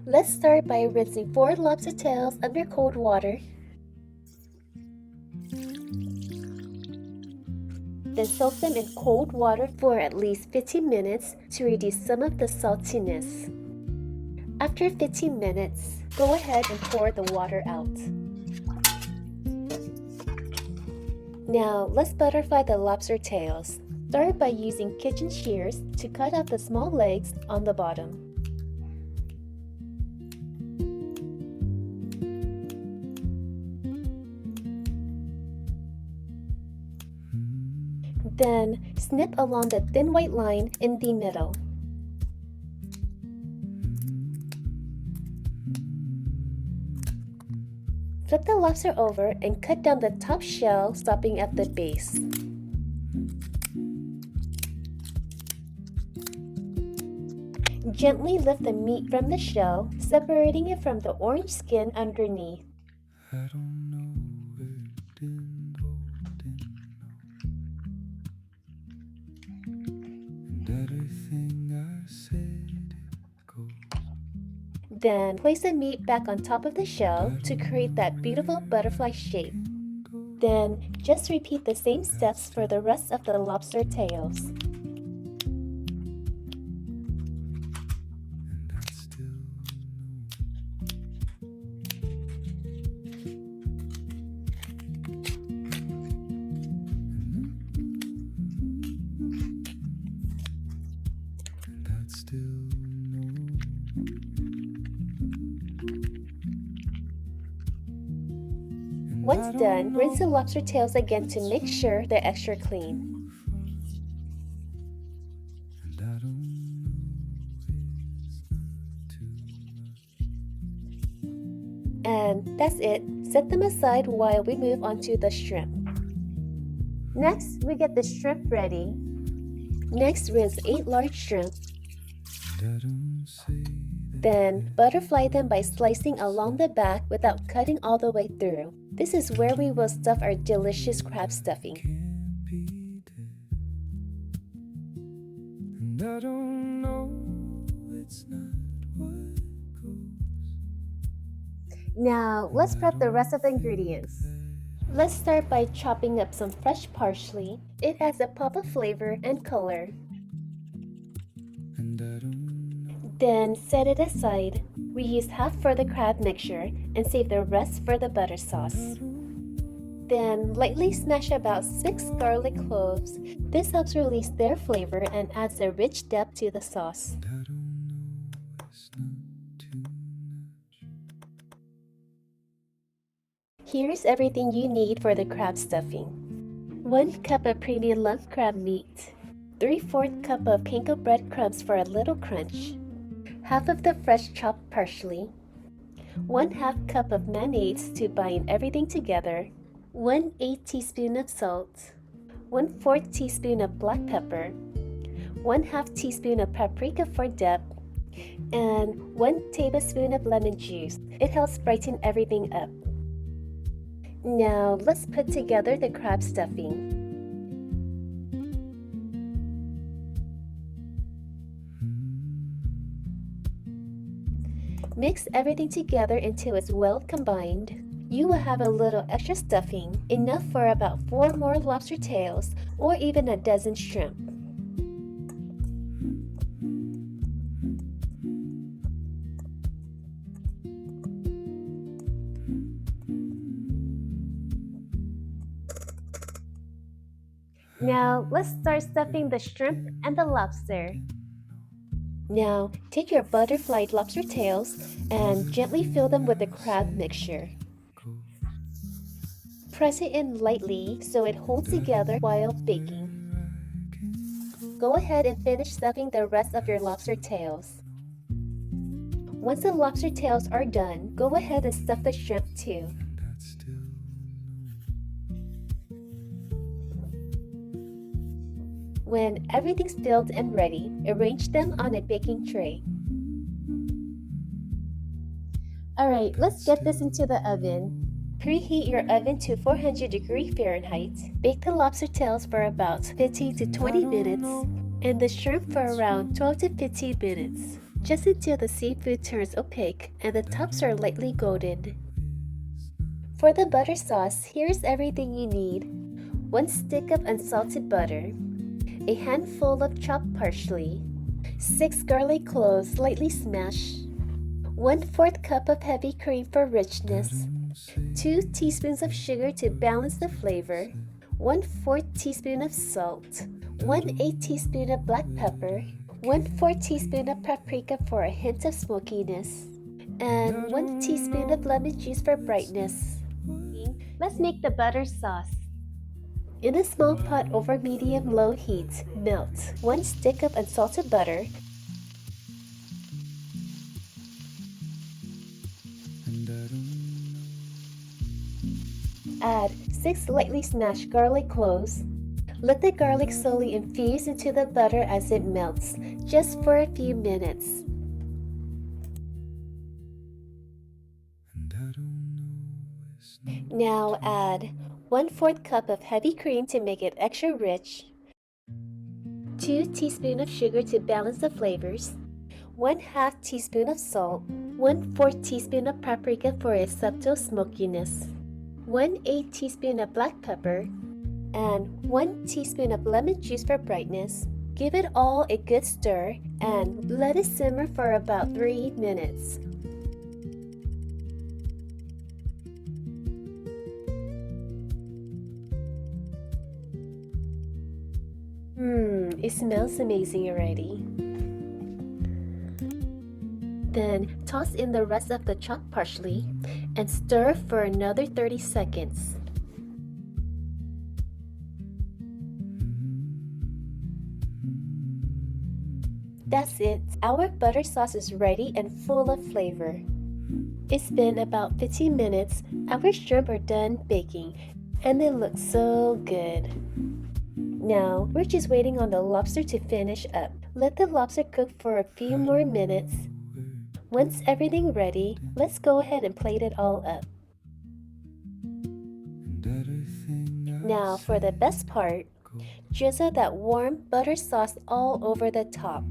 Let's start by rinsing 4 lobster tails under cold water. Then soak them in cold water for at least 15 minutes to reduce some of the saltiness. After 15 minutes, go ahead and pour the water out. Now, let's butterfly the lobster tails. Start by using kitchen shears to cut out the small legs on the bottom. Then, snip along the thin white line in the middle. Flip the lobster over and cut down the top shell, stopping at the base. Gently lift the meat from the shell, separating it from the orange skin underneath. Then place the meat back on top of the shell to create that beautiful butterfly shape. Then just repeat the same steps for the rest of the lobster tails. Once done, rinse the lobster tails again to make sure they're extra clean. And that's it. Set them aside while we move on to the shrimp. Next, we get the shrimp ready. Next, rinse 8 large shrimp. Then, butterfly them by slicing along the back without cutting all the way through. This is where we will stuff our delicious crab stuffing. Now, let's prep the rest of the ingredients. Let's start by chopping up some fresh parsley. It adds a pop of flavor and color. Then set it aside. We use half for the crab mixture and save the rest for the butter sauce. Then lightly smash about 6 garlic cloves. This helps release their flavor and adds a rich depth to the sauce. Here's everything you need for the crab stuffing. 1 cup of premium lump crab meat. 3/4 cup of panko breadcrumbs for a little crunch. Half of the fresh chopped parsley, 1/2 cup of mayonnaise to bind everything together, 1/8 teaspoon of salt, 1/4 teaspoon of black pepper, 1/2 teaspoon of paprika for depth, and 1 tablespoon of lemon juice. It helps brighten everything up. Now let's put together the crab stuffing. Mix everything together until it's well combined. You will have a little extra stuffing, enough for about 4 more lobster tails or even a dozen shrimp. Now let's start stuffing the shrimp and the lobster. Now, take your butterflied lobster tails and gently fill them with the crab mixture. Press it in lightly so it holds together while baking. Go ahead and finish stuffing the rest of your lobster tails. Once the lobster tails are done, go ahead and stuff the shrimp too. When everything's filled and ready, arrange them on a baking tray. Alright, let's get this into the oven. Preheat your oven to 400 degrees Fahrenheit. Bake the lobster tails for about 15 to 20 minutes and the shrimp for around 12 to 15 minutes. just until the seafood turns opaque and the tops are lightly golden. For the butter sauce, here's everything you need. 1 stick of unsalted butter, a handful of chopped parsley, 6 garlic cloves lightly smashed, 1/4 cup of heavy cream for richness, 2 teaspoons of sugar to balance the flavor, 1/4 teaspoon of salt, 1/8 teaspoon of black pepper, 1/4 teaspoon of paprika for a hint of smokiness, and 1 teaspoon of lemon juice for brightness. Let's make the butter sauce. In a small pot over medium-low heat, melt 1 stick of unsalted butter, add 6 lightly smashed garlic cloves. Let the garlic slowly infuse into the butter as it melts, just for a few minutes. Now add 1/4 cup of heavy cream to make it extra rich, 2 teaspoons of sugar to balance the flavors, 1/2 teaspoon of salt, 1/4 teaspoon of paprika for a subtle smokiness, 1/8 teaspoon of black pepper, and 1 teaspoon of lemon juice for brightness. Give it all a good stir and let it simmer for about 3 minutes. It smells amazing already. Then toss in the rest of the chopped parsley and stir for another 30 seconds. That's it. Our butter sauce is ready and full of flavor. It's been about 15 minutes. Our shrimp are done baking and they look so good. Now, we're just waiting on the lobster to finish up. Let the lobster cook for a few more minutes. Once everything's ready, let's go ahead and plate it all up. Now, for the best part, drizzle that warm butter sauce all over the top.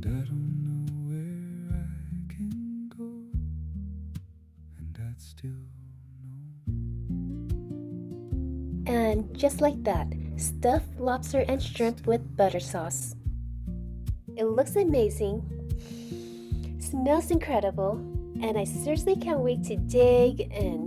And just like that, stuffed lobster and shrimp with butter sauce. It looks amazing, smells incredible, and I seriously can't wait to dig in.